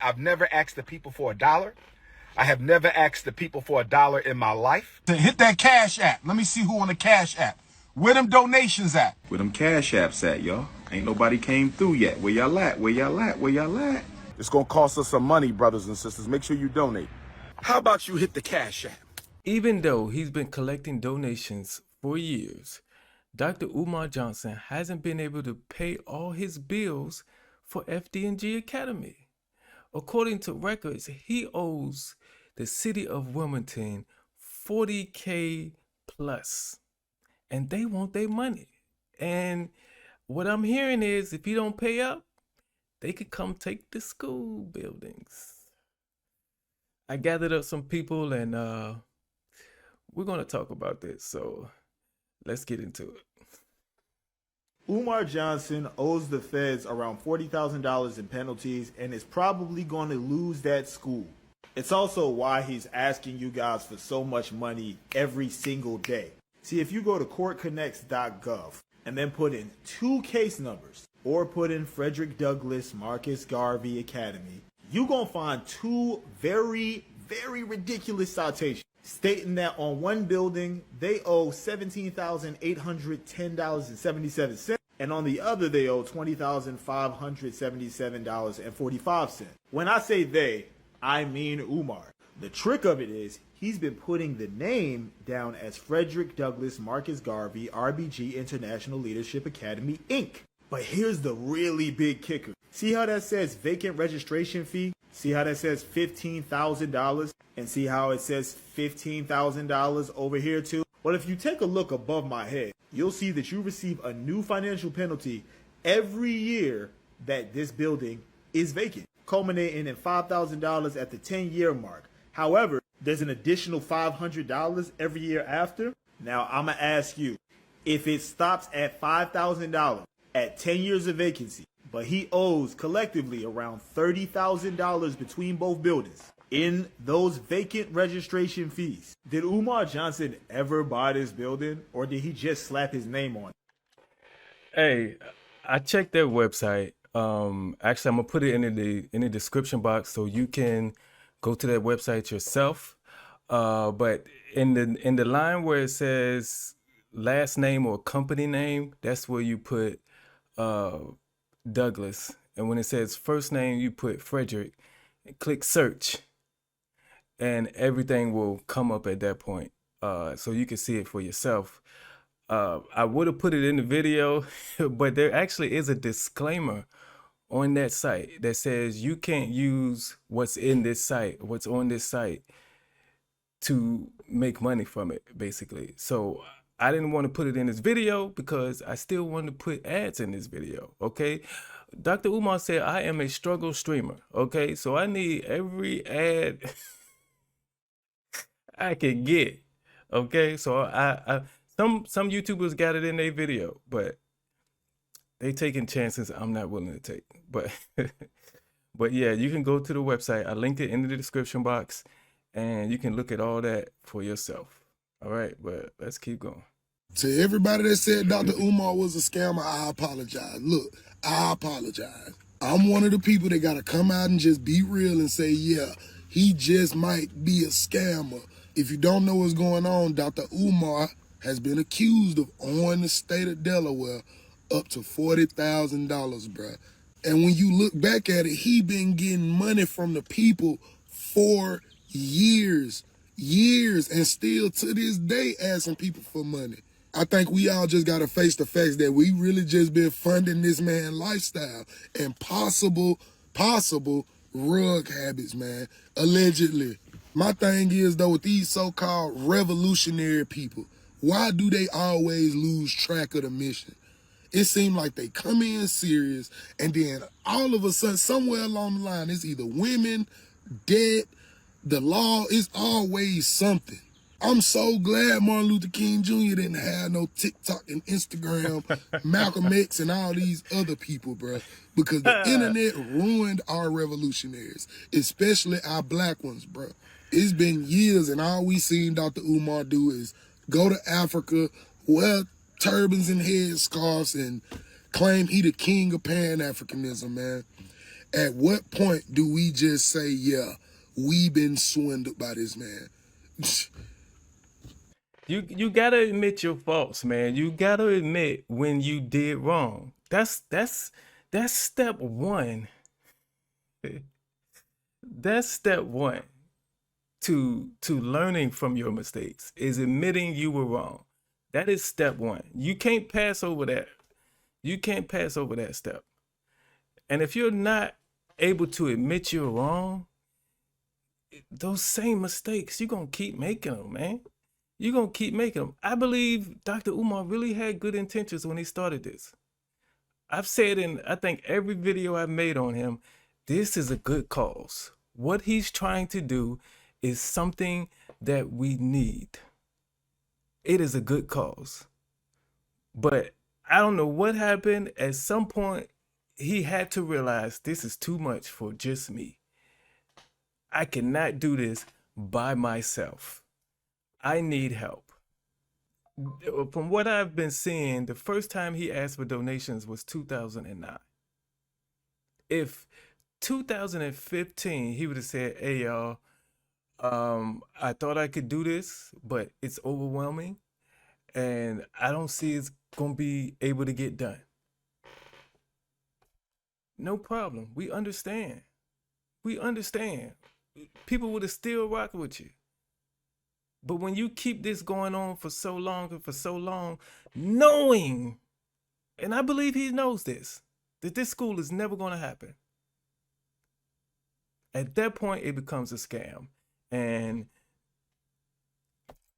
I've never asked the people for $1. I have never asked the people for $1 in my life. Hit that Cash App. Let me see who on the Cash App. Where them donations at? Where them Cash Apps at, y'all? Ain't nobody came through yet. Where y'all at? Where y'all at? Where y'all at? It's gonna cost us some money, brothers and sisters. Make sure you donate. How about you hit the Cash App? Even though he's been collecting donations for years, Dr. Umar Johnson hasn't been able to pay all his bills for FDMG Academy. According to records, he owes the city of Wilmington $40K plus, and they want their money. And what I'm hearing is if he don't pay up, they could come take the school buildings. I gathered up some people and we're going to talk about this. So let's get into it. Umar Johnson owes the feds around $40,000 in penalties and is probably going to lose that school. It's also why he's asking you guys for so much money every single day. See, if you go to courtconnects.gov and then put in 2 case numbers or put in Frederick Douglass Marcus Garvey Academy, you're going to find 2 very, very ridiculous citations stating that on one building they owe $17,810.77, and on the other they owe $20,577.45. When I say they, I mean Umar. The trick of it is he's been putting the name down as Frederick Douglass Marcus Garvey RBG International Leadership Academy Inc. But here's the really big kicker. See how that says vacant registration fee? See how that says $15,000? And see how it says $15,000 over here too? Well, if you take a look above my head, you'll see that you receive a new financial penalty every year that this building is vacant, culminating in $5,000 at the 10-year mark. However, there's an additional $500 every year after. Now, I'm going to ask you, if it stops at $5,000 at 10 years of vacancy, but he owes collectively around $30,000 between both buildings in those vacant registration fees, did Umar Johnson ever buy this building, or did he just slap his name on it? Hey, I checked their website. Actually, I'm gonna put it in the description box so you can go to their website yourself. But in the line where it says last name or company name, that's where you put Douglas, and when it says first name, you put Frederick. And click search, and everything will come up at that point, so you can see it for yourself. I would have put it in the video, but there actually is a disclaimer on that site that says you can't use what's on this site to make money from it, basically. So I didn't want to put it in this video because I still wanted to put ads in this video, okay? Dr. Umar said I am a struggle streamer, okay? So I need every ad I can get, okay? So some YouTubers got it in their video, but they taking chances I'm not willing to take. But but yeah, you can go to the website. I linked it in the description box, and you can look at all that for yourself. All right, but let's keep going. To everybody that said Dr. Umar was a scammer, I apologize. Look, I apologize. I'm one of the people that got to come out and just be real and say, yeah, he just might be a scammer. If you don't know what's going on, Dr. Umar has been accused of owing the state of Delaware up to $40,000, bruh. And when you look back at it, he been getting money from the people for years, and still to this day asking people for money. I think we all just got to face the facts that we really just been funding this man lifestyle and possible rug habits, man, allegedly. My thing is, though, with these so-called revolutionary people, why do they always lose track of the mission? It seems like they come in serious, and then all of a sudden, somewhere along the line, it's either women, debt, the law, it's always something. I'm so glad Martin Luther King Jr. didn't have no TikTok and Instagram, Malcolm X and all these other people, bro. Because the internet ruined our revolutionaries, especially our black ones, bro. It's been years, and all we seen Dr. Umar do is go to Africa, wear turbans and headscarves, and claim he the king of Pan-Africanism, man. At what point do we just say, yeah, we been swindled by this man? You gotta admit your faults, man. You gotta admit when you did wrong. That's step one. That's step one to learning from your mistakes, is admitting you were wrong. That is step one. You can't pass over that. You can't pass over that step. And if you're not able to admit you're wrong, those same mistakes, you're going to keep making them, man. You're going to keep making them. I believe Dr. Umar really had good intentions when he started this. I've said in, I think, every video I've made on him, this is a good cause. What he's trying to do is something that we need. It is a good cause. But I don't know what happened. At some point, he had to realize this is too much for just me. I cannot do this by myself. I need help. From what I've been seeing, the first time he asked for donations was 2009. If 2015, he would have said, hey, y'all, I thought I could do this, but it's overwhelming, and I don't see it's going to be able to get done. No problem. We understand. We understand. People would have still rocked with you. But when you keep this going on for so long and for so long, knowing, and I believe he knows this, that this school is never going to happen. At that point, it becomes a scam. And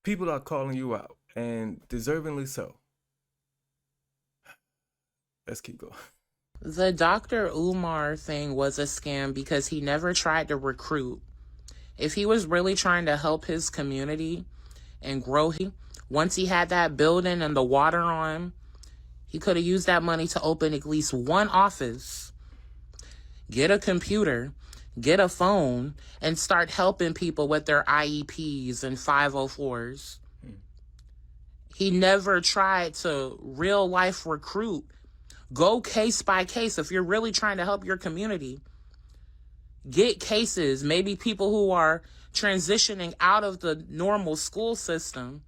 people are calling you out, and deservingly so. Let's keep going. The Dr. Umar thing was a scam because he never tried to recruit. If he was really trying to help his community and grow, once he had that building and the water on, he could have used that money to open at least one office, get a computer, get a phone, and start helping people with their IEPs and 504s. He never tried to real life recruit. Go case by case. If you're really trying to help your community, get cases, maybe people who are transitioning out of the normal school system,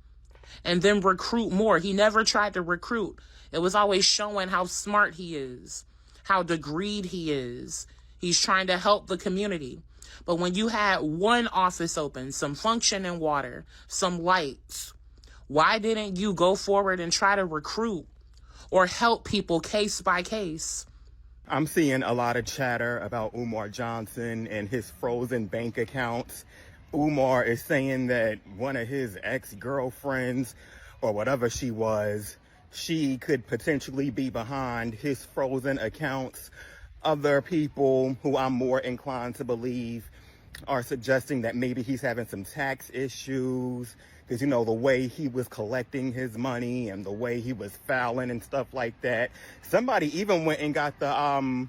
and then recruit more. He never tried to recruit. It was always showing how smart he is, how degreed he is. He's trying to help the community. But when you had one office open, some functioning water, some lights, why didn't you go forward and try to recruit or help people case by case? I'm seeing a lot of chatter about Umar Johnson and his frozen bank accounts. Umar is saying that one of his ex-girlfriends, or whatever she was, she could potentially be behind his frozen accounts. Other people who I'm more inclined to believe are suggesting that maybe he's having some tax issues, because, you know, the way he was collecting his money and the way he was filing and stuff like that. Somebody even went and got the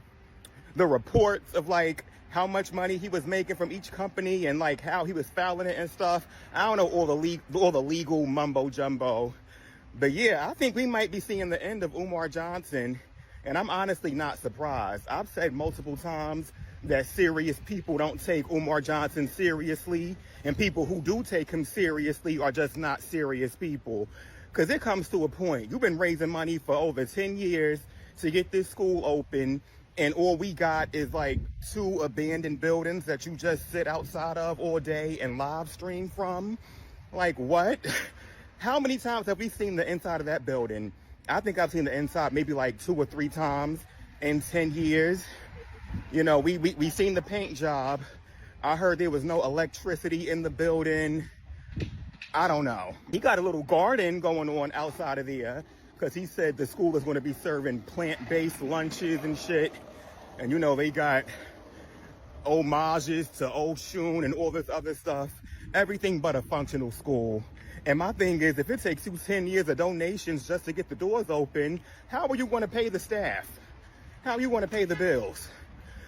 reports of, like, how much money he was making from each company and, like, how he was filing it and stuff. I don't know all the legal mumbo jumbo. But, yeah, I think we might be seeing the end of Umar Johnson, and I'm honestly not surprised. I've said multiple times that serious people don't take Umar Johnson seriously, and people who do take him seriously are just not serious people. Because it comes to a point, you've been raising money for over 10 years to get this school open, and all we got is like 2 abandoned buildings that you just sit outside of all day and live stream from. Like, what? How many times have we seen the inside of that building? I think I've seen the inside maybe like 2 or 3 times in 10 years. You know, we seen the paint job. I heard there was no electricity in the building. I don't know. He got a little garden going on outside of there, because he said the school is going to be serving plant-based lunches and shit. And, you know, they got homages to Oshun and all this other stuff. Everything but a functional school. And my thing is, if it takes you 10 years of donations just to get the doors open, how are you going to pay the staff? How are you going to pay the bills?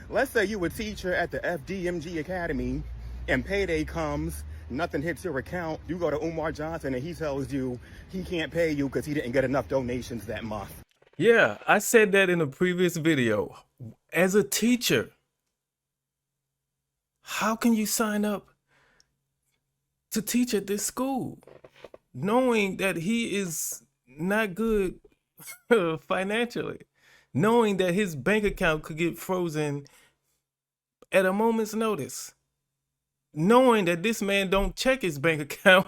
Let's say you a teacher at the FDMG Academy and payday comes, nothing hits your account. You go to Umar Johnson and he tells you he can't pay you because he didn't get enough donations that month. Yeah, I said that in a previous video. As a teacher, how can you sign up to teach at this school knowing that he is not good financially, knowing that his bank account could get frozen at a moment's notice, knowing that this man don't check his bank account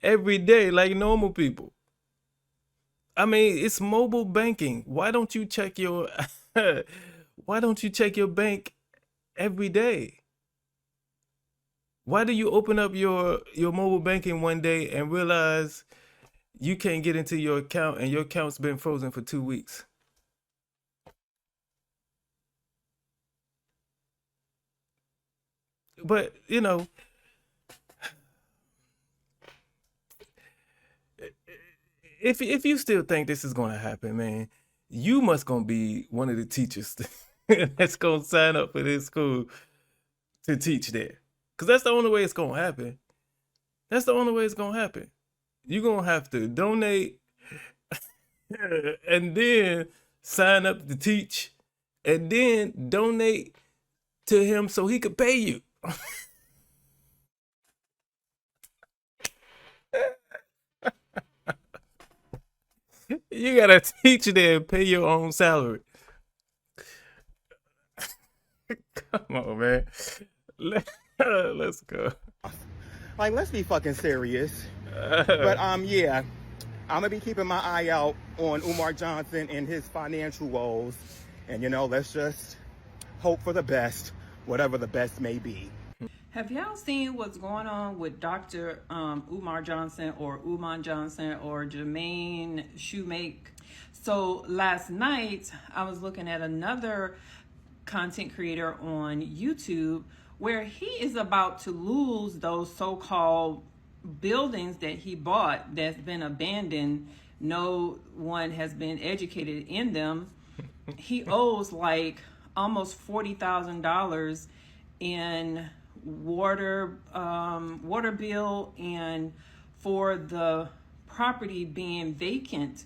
every day like normal people? I mean, it's mobile banking. Why don't you check your why don't you check your bank every day? Why do you open up your mobile banking one day and realize you can't get into your account and your account's been frozen for 2 weeks? But, you know, if you still think this is going to happen, man, you must going to be one of the teachers that's going to sign up for this school to teach there. Because that's the only way it's going to happen. That's the only way it's going to happen. You're going to have to donate and then sign up to teach and then donate to him so he could pay you. You got to teach there and pay your own salary. Come on, man. Let's go. Like, let's be fucking serious. But yeah, I'm gonna be keeping my eye out on Umar Johnson and his financial woes, and you know, let's just hope for the best, whatever the best may be. Have y'all seen what's going on with Dr. Umar Johnson or Jermaine Shoemake? So last night I was looking at another content creator on YouTube where he is about to lose those so-called buildings that he bought that's been abandoned. No one has been educated in them. He owes like almost $40,000 in water bill and for the property being vacant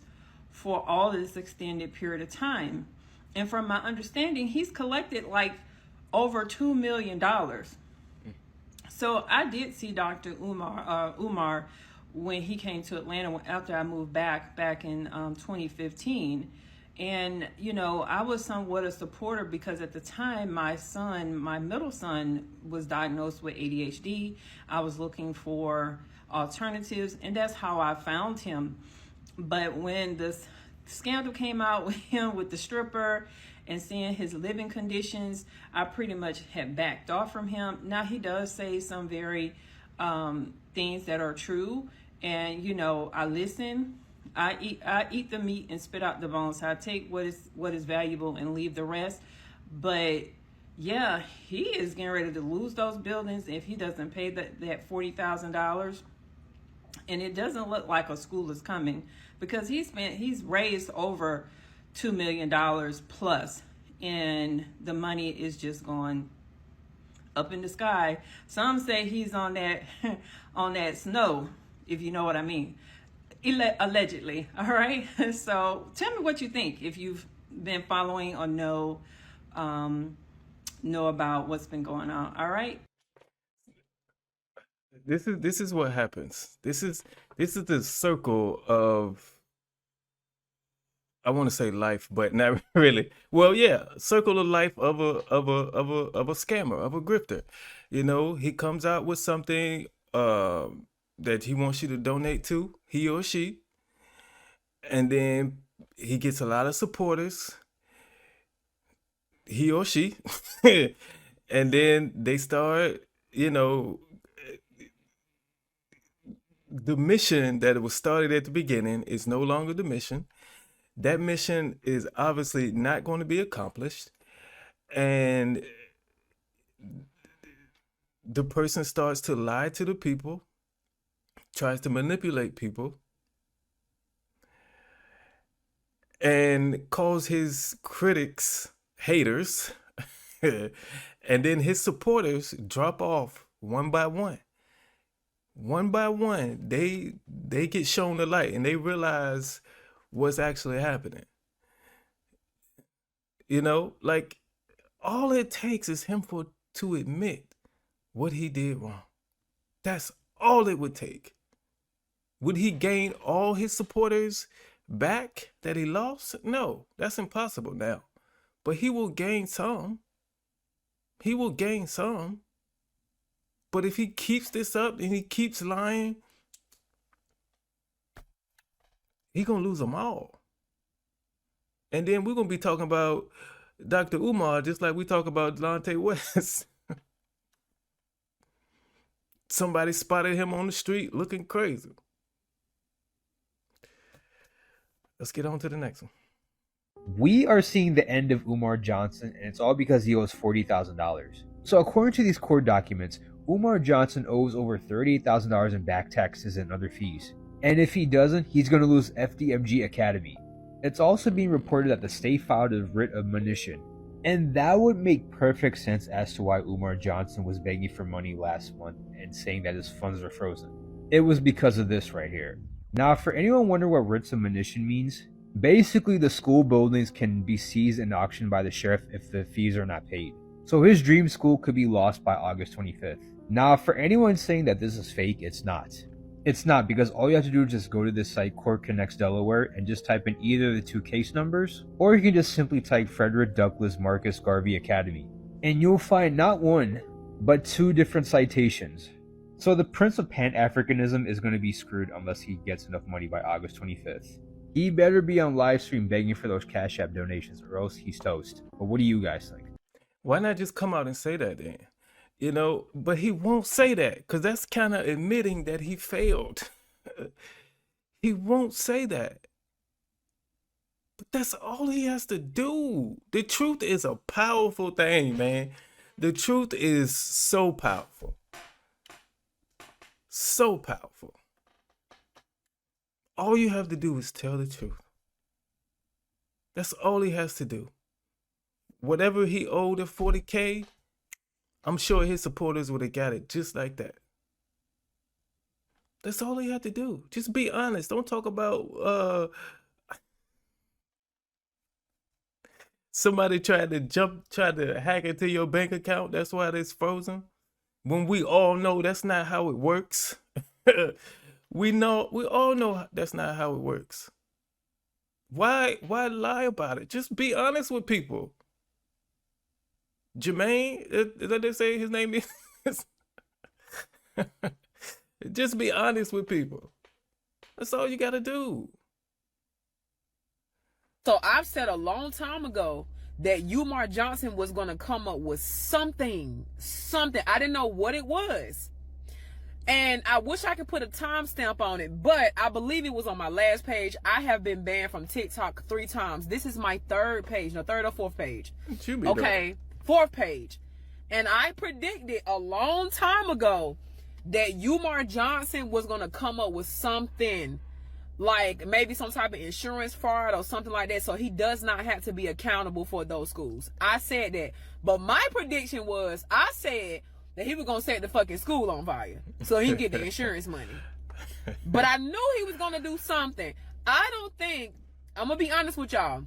for all this extended period of time. And from my understanding, he's collected like over $2 million. So I did see Dr. Umar when he came to Atlanta after I moved back in 2015. And, you know, I was somewhat a supporter because at the time my middle son was diagnosed with ADHD. I was looking for alternatives, and that's how I found him. But when this scandal came out with him with the stripper and seeing his living conditions, I pretty much had backed off from him. Now he does say some very things that are true, and you know, I listen. I eat the meat and spit out the bones. I take what is valuable and leave the rest. But yeah, he is getting ready to lose those buildings if he doesn't pay that $40,000. And it doesn't look like a school is coming because he's raised over $2 million plus, and the money is just going up in the sky. Some say he's on that on that snow, if you know what I mean. Allegedly. All right. So tell me what you think if you've been following or know about what's been going on. All right. This is what happens. This is the circle of, I want to say life, but not really. Well, yeah, circle of life of a scammer, of a grifter. You know, he comes out with something that he wants you to donate to, he or she, and then he gets a lot of supporters, he or she, and then they start, you know, the mission that was started at the beginning is no longer the mission. That mission is obviously not going to be accomplished, and the person starts to lie to the people, tries to manipulate people, and calls his critics haters, and then his supporters drop off one by one. One by one, they get shown the light and they realize what's actually happening. You know, like all it takes is him for to admit what he did wrong. That's all it would take. Would he gain all his supporters back that he lost? No, that's impossible now. But he will gain some. He will gain some. But if he keeps this up and he keeps lying, he's going to lose them all. And then we're going to be talking about Dr. Umar just like we talk about Delonte West. Somebody spotted him on the street looking crazy. Let's get on to the next one. We are seeing the end of Umar Johnson, and it's all because he owes $40,000. So according to these court documents, Umar Johnson owes over $38,000 in back taxes and other fees. And if he doesn't, he's going to lose FDMG Academy. It's also being reported that the state filed a writ of monition. And that would make perfect sense as to why Umar Johnson was begging for money last month and saying that his funds were frozen. It was because of this right here. Now, for anyone wondering what writs of monition means, basically the school buildings can be seized and auctioned by the sheriff if the fees are not paid. So his dream school could be lost by August 25th. Now, for anyone saying that this is fake, it's not. It's not, because all you have to do is just go to this site, Court Connects Delaware, and just type in either the two case numbers, or you can just simply type Frederick Douglass Marcus Garvey Academy. And you'll find not one, but two different citations. So the Prince of Pan-Africanism is going to be screwed unless he gets enough money by August 25th. He better be on live stream begging for those Cash App donations, or else he's toast. But what do you guys think? Why not just come out and say that then? You know, but he won't say that because that's kind of admitting that he failed. He won't say that. But that's all he has to do. The truth is a powerful thing, man. The truth is so powerful. So powerful. All you have to do is tell the truth. That's all he has to do. Whatever he owed at $40K, I'm sure his supporters would have got it just like that. That's all he had to do. Just be honest. Don't talk about somebody tried to hack into your bank account. That's why it's frozen. When we all know that's not how it works. We all know that's not how it works. Why lie about it? Just be honest with people. Jermaine, is that they say his name is? Just be honest with people. That's all you got to do. So I've said a long time ago that Umar Johnson was going to come up with something. I didn't know what it was. And I wish I could put a timestamp on it, but I believe it was on my last page. I have been banned from TikTok 3 times. This is my third or fourth page. Okay. Fourth page. And I predicted a long time ago that Umar Johnson was going to come up with something like maybe some type of insurance fraud or something like that, so he does not have to be accountable for those schools. I said that. But my prediction was, I said that he was going to set the fucking school on fire so he can get the insurance money. But I knew he was going to do something. I'm going to be honest with y'all.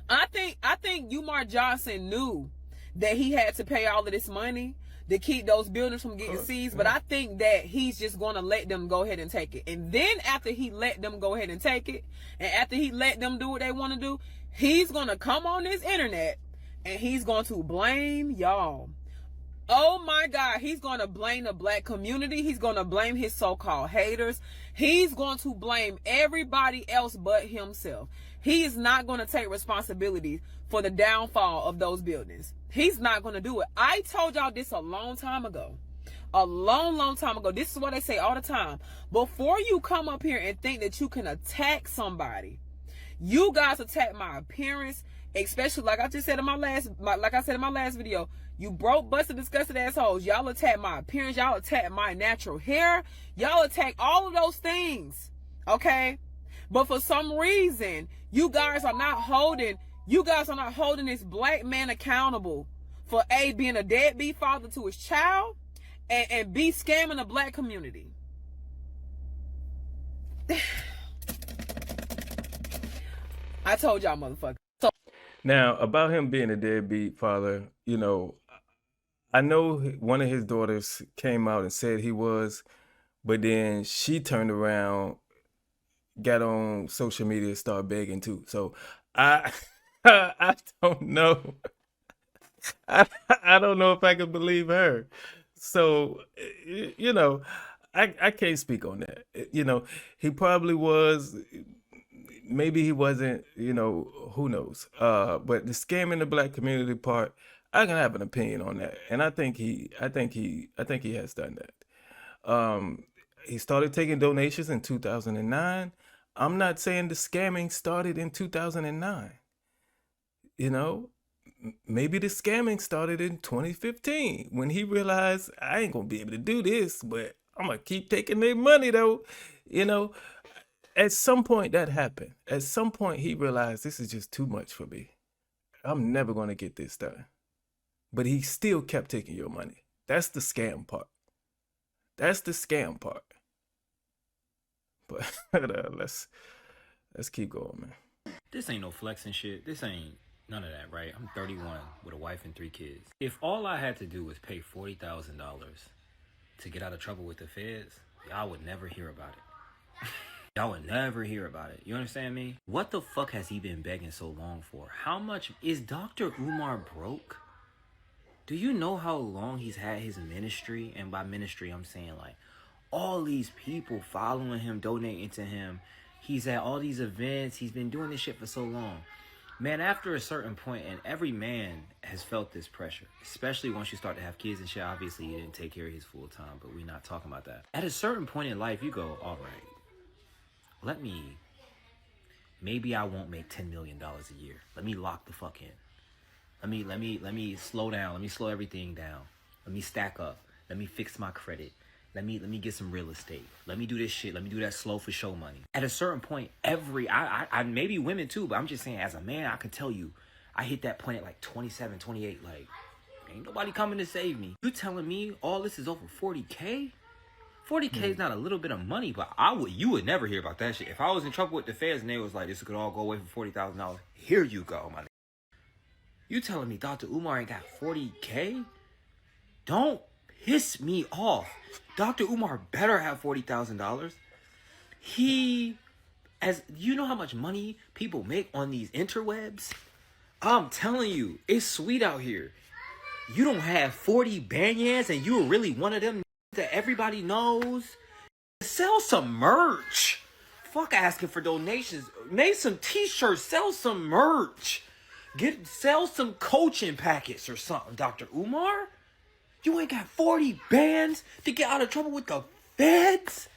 I think Umar Johnson knew that he had to pay all of this money to keep those buildings from getting seized, but I think that he's just going to let them go ahead and take it. And then after he let them go ahead and take it, and after he let them do what they want to do, he's going to come on this internet and he's going to blame y'all. Oh my God, he's going to blame the black community. He's going to blame his so-called haters. He's going to blame everybody else but himself. He is not going to take responsibility for the downfall of those buildings. He's not going to do it. I told y'all this a long time ago. A long time ago. This is what I say all the time. Before you come up here and think that you can attack somebody, you guys attack my appearance, especially like I just said in my last video. You broke, busted, disgusted assholes. Y'all attack my appearance. Y'all attack my natural hair. Y'all attack all of those things. Okay? But for some reason, you guys are not holding this black man accountable for A, being a deadbeat father to his child, and B, scamming the black community. I told y'all, motherfucker. So now, about him being a deadbeat father, you know, I know one of his daughters came out and said he was, but then she turned around, got on social media, and started begging too. So I I don't know. I don't know if I can believe her. So you know, I can't speak on that. You know, he probably was, maybe he wasn't, you know, who knows. But the scamming the black community part, I can have an opinion on that. And I think he has done that. He started taking donations in 2009. I'm not saying the scamming started in 2009. You know, maybe the scamming started in 2015 when he realized I ain't gonna be able to do this, but I'm gonna keep taking their money though. You know, at some point that happened. At some point he realized this is just too much for me. I'm never gonna get this done. But he still kept taking your money. That's the scam part. That's the scam part. But let's keep going, man. This ain't no flexing shit. This ain't none of that, right? I'm 31 with a wife and 3 kids. If all I had to do was pay $40,000 to get out of trouble with the feds, y'all would never hear about it. Y'all would never hear about it. You understand me? What the fuck has he been begging so long for? How much is Dr. Umar broke? Do you know how long he's had his ministry? And by ministry, I'm saying like all these people following him, donating to him. He's at all these events. He's been doing this shit for so long. Man, after a certain point, and every man has felt this pressure, especially once you start to have kids and shit. Obviously, he didn't take care of his full time, but we're not talking about that. At a certain point in life, you go, all right, maybe I won't make $10 million a year. Let me lock the fuck in. Let me slow down. Let me slow everything down. Let me stack up. Let me fix my credit. Let me get some real estate. Let me do this shit. Let me do that slow for show money. At a certain point, I maybe women too, but I'm just saying as a man, I can tell you, I hit that point at like 27, 28, like, ain't nobody coming to save me. You telling me all this is over 40K? 40K is not a little bit of money, but you would never hear about that shit. If I was in trouble with the feds and they was like, this could all go away for $40,000, here you go, my nigga. You telling me Dr. Umar ain't got 40K? Don't piss me off. Dr. Umar better have $40,000. You know how much money people make on these interwebs? I'm telling you, it's sweet out here. You don't have 40 banyans and you're really one of them that everybody knows. Sell some merch. Fuck asking for donations. Make some t-shirts. Sell some merch. Sell some coaching packets or something, Dr. Umar. You ain't got 40 bands to get out of trouble with the feds?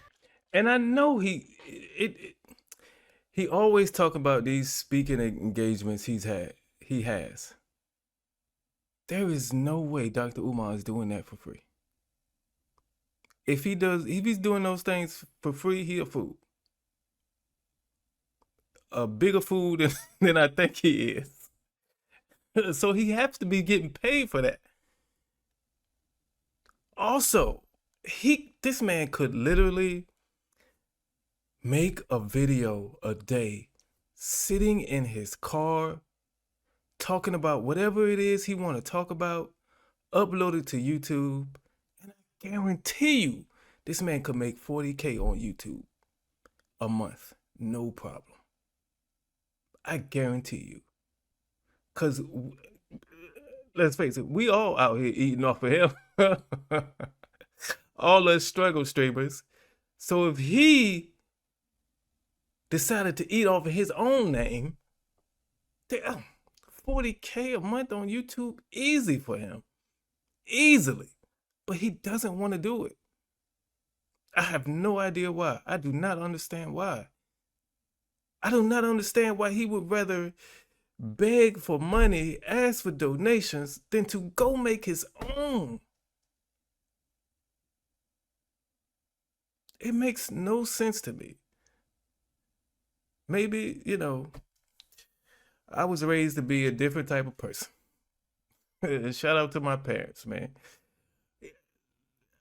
And I know he always talk about these speaking engagements he has. There is no way Dr. Umar is doing that for free. If he's doing those things for free, he a fool. A bigger fool than I think he is. So he has to be getting paid for that. Also, this man could literally make a video a day sitting in his car talking about whatever it is he want to talk about, upload it to YouTube, and I guarantee you this man could make 40K on YouTube a month. No problem. I guarantee you. Because let's face it, we all out here eating off of him. All us struggle streamers. So if he decided to eat off of his own name, 40K a month on YouTube, easy for him. Easily. But he doesn't want to do it. I have no idea why. I do not understand why. I do not understand why he would rather beg for money, ask for donations, than to go make his own. It makes no sense to me. Maybe, I was raised to be a different type of person. Shout out to my parents, man.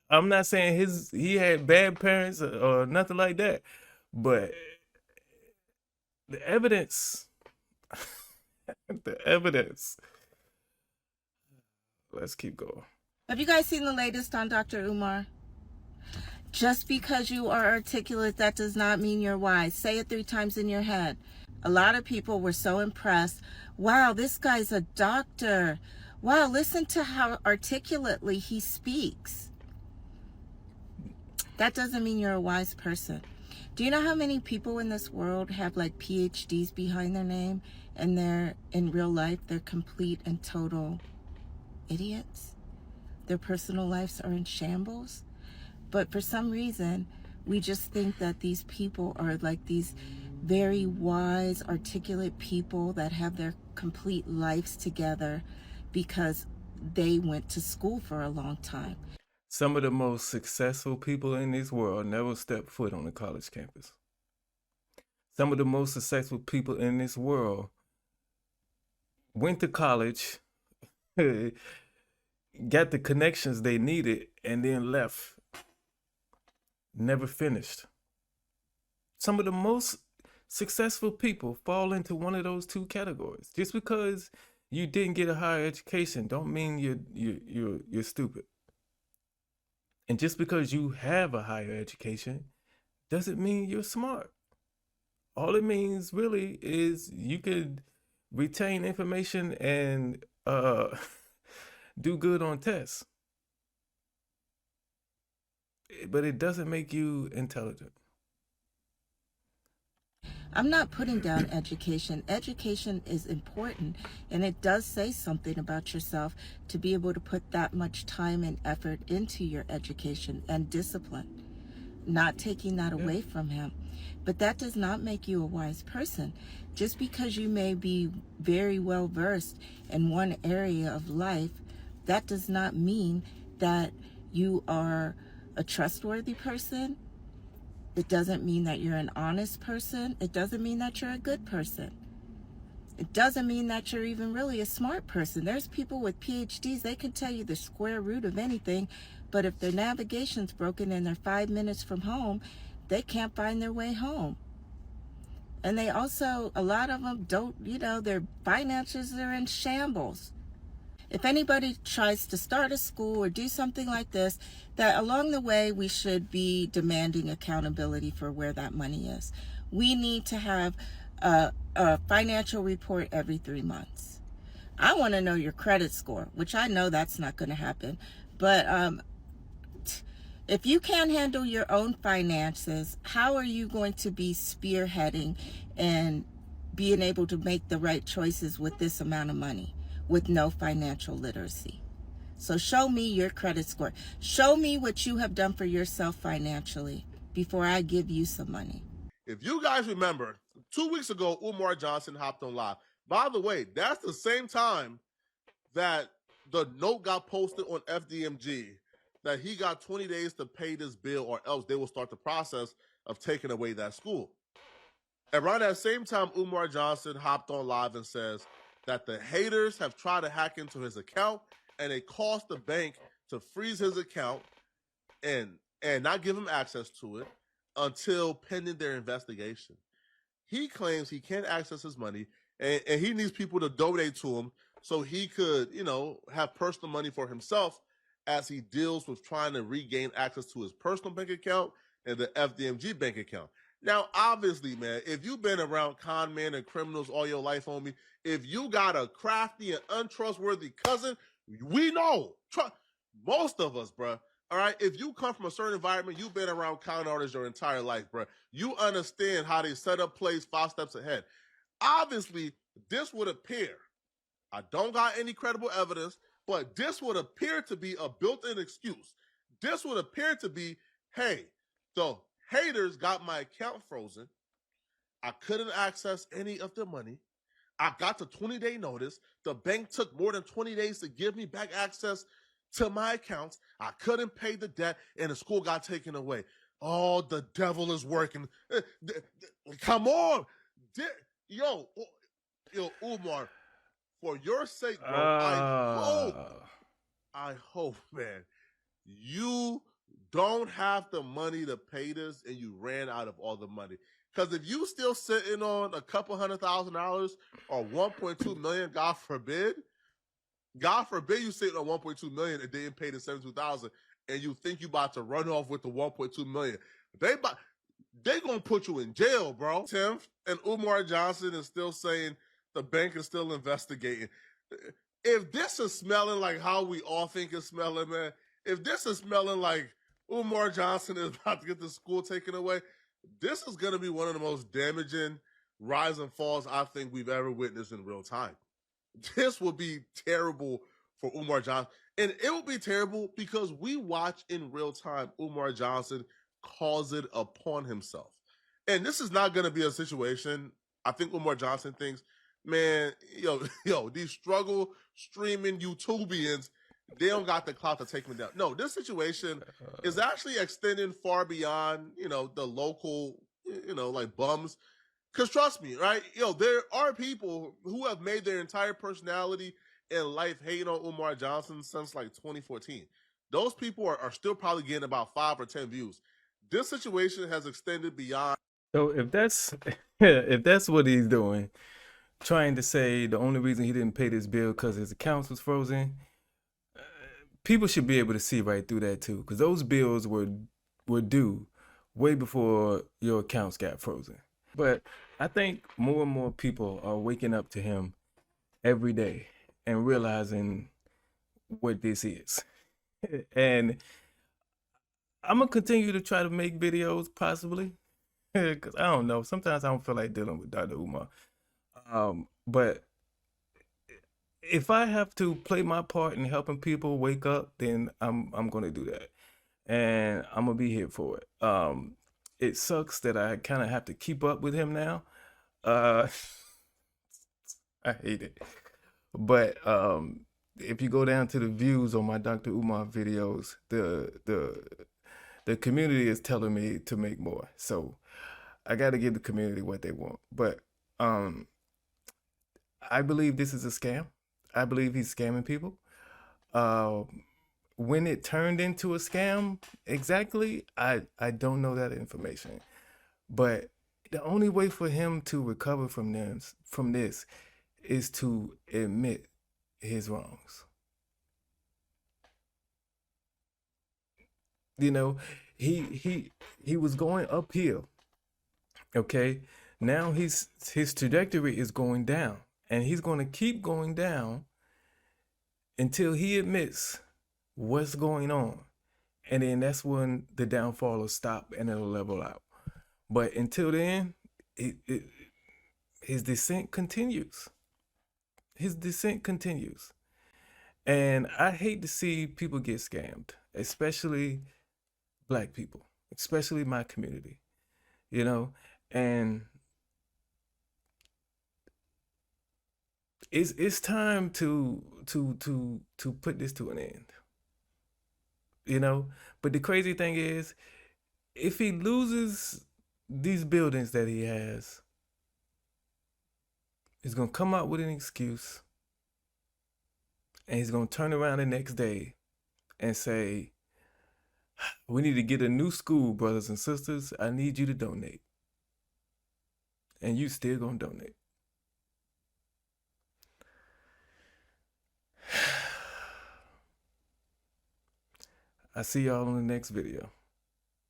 I'm not saying he had bad parents or nothing like that, but the evidence, let's keep going. Have you guys seen the latest on Dr. Umar? Just because you are articulate, that does not mean you're wise. Say it 3 times in your head. A lot of people were so impressed. Wow, this guy's a doctor. Wow, listen to how articulately he speaks. That doesn't mean you're a wise person. Do you know how many people in this world have like PhDs behind their name and they're in real life, they're complete and total idiots? Their personal lives are in shambles. But for some reason, we just think that these people are like these very wise, articulate people that have their complete lives together because they went to school for a long time. Some of the most successful people in this world never stepped foot on a college campus. Some of the most successful people in this world went to college, got the connections they needed, and then left. Never finished. Some of the most successful people fall into one of those 2 categories. Just because you didn't get a higher education don't mean you're stupid. And just because you have a higher education doesn't mean you're smart. All it means really is you could retain information and do good on tests. But it doesn't make you intelligent. I'm not putting down education. Education is important, and it does say something about yourself to be able to put that much time and effort into your education and discipline. Not taking that away from him. But that does not make you a wise person. Just because you may be very well versed in one area of life, that does not mean that you are a trustworthy person. It doesn't mean that you're an honest person. It doesn't mean that you're a good person. It doesn't mean that you're even really a smart person. There's people with PhDs, they can tell you the square root of anything, but if their navigation's broken and they're 5 minutes from home, they can't find their way home. And they also, a lot of them don't, their finances are in shambles. If anybody tries to start a school or do something like this, that along the way we should be demanding accountability for where that money is. We need to have a financial report every 3 months. I want to know your credit score, which I know that's not going to happen. But if you can't handle your own finances, how are you going to be spearheading and being able to make the right choices with this amount of money? With no financial literacy. So show me your credit score. Show me what you have done for yourself financially before I give you some money. If you guys remember, 2 weeks ago, Umar Johnson hopped on live. By the way, that's the same time that the note got posted on FDMG that he got 20 days to pay this bill or else they will start the process of taking away that school. Around that same time, Umar Johnson hopped on live and says that the haters have tried to hack into his account and it cost the bank to freeze his account and not give him access to it until pending their investigation. He claims he can't access his money and he needs people to donate to him so he could, have personal money for himself as he deals with trying to regain access to his personal bank account and the FDMG bank account. Now, obviously, man, if you've been around con men and criminals all your life, homie, if you got a crafty and untrustworthy cousin, we know. Most of us, bruh. All right, if you come from a certain environment, you've been around con artists your entire life, bruh. You understand how they set up plays 5 steps ahead. Obviously, this would appear, I don't got any credible evidence, but this would appear to be a built-in excuse. This would appear to be, hey, the haters got my account frozen. I couldn't access any of the money. I got the 20-day notice. The bank took more than 20 days to give me back access to my accounts. I couldn't pay the debt, and the school got taken away. Oh, the devil is working. Come on. Yo, Umar, for your sake, bro, I hope, man, you don't have the money to pay this and you ran out of all the money. Because if you still sitting on a couple $100,000 or 1.2 million, God forbid, God forbid you sitting on 1.2 million and didn't pay the 72,000, and you think you about to run off with the 1.2 million. They gonna put you in jail, bro. Tim and Umar Johnson is still saying the bank is still investigating. If this is smelling like how we all think it's smelling, man, if this is smelling like Umar Johnson is about to get the school taken away, this is gonna be one of the most damaging rise and falls I think we've ever witnessed in real time. This will be terrible for Umar Johnson. And it will be terrible because we watch in real time Umar Johnson cause it upon himself. And this is not going to be a situation. I think Umar Johnson thinks, man, these struggle streaming YouTubians, they don't got the clout to take me down. No, this situation is actually extending far beyond, the local, like bums. Because trust me, right? There are people who have made their entire personality and life hating on Umar Johnson since like 2014. Those people are still probably getting about 5 or 10 views. This situation has extended beyond. So if that's what he's doing, trying to say the only reason he didn't pay this bill because his accounts was frozen, people should be able to see right through that too, because those bills were due way before your accounts got frozen. But I think more and more people are waking up to him every day and realizing what this is. And I'm going to continue to try to make videos possibly, because I don't know. Sometimes I don't feel like dealing with Dr. Umar. But if I have to play my part in helping people wake up, then I'm going to do that. And I'm going to be here for it. It sucks that I kind of have to keep up with him now. I hate it. But if you go down to the views on my Dr. Umar videos, the community is telling me to make more. So I got to give the community what they want. But I believe this is a scam. I believe he's scamming people. When it turned into a scam, exactly, I don't know that information. But the only way for him to recover from this is to admit his wrongs. He was going uphill. Okay? Now his trajectory is going down, and he's going to keep going down until he admits what's going on. And then that's when the downfall will stop and it'll level out. But until then, his descent continues. His descent continues. And I hate to see people get scammed, especially Black people, especially my community, and it's time to put this to an end. But the crazy thing is, if he loses these buildings that he has, he's going to come out with an excuse, and he's going to turn around the next day and say, we need to get a new school, brothers and sisters. I need you to donate. And you still going to donate. I see y'all on the next video.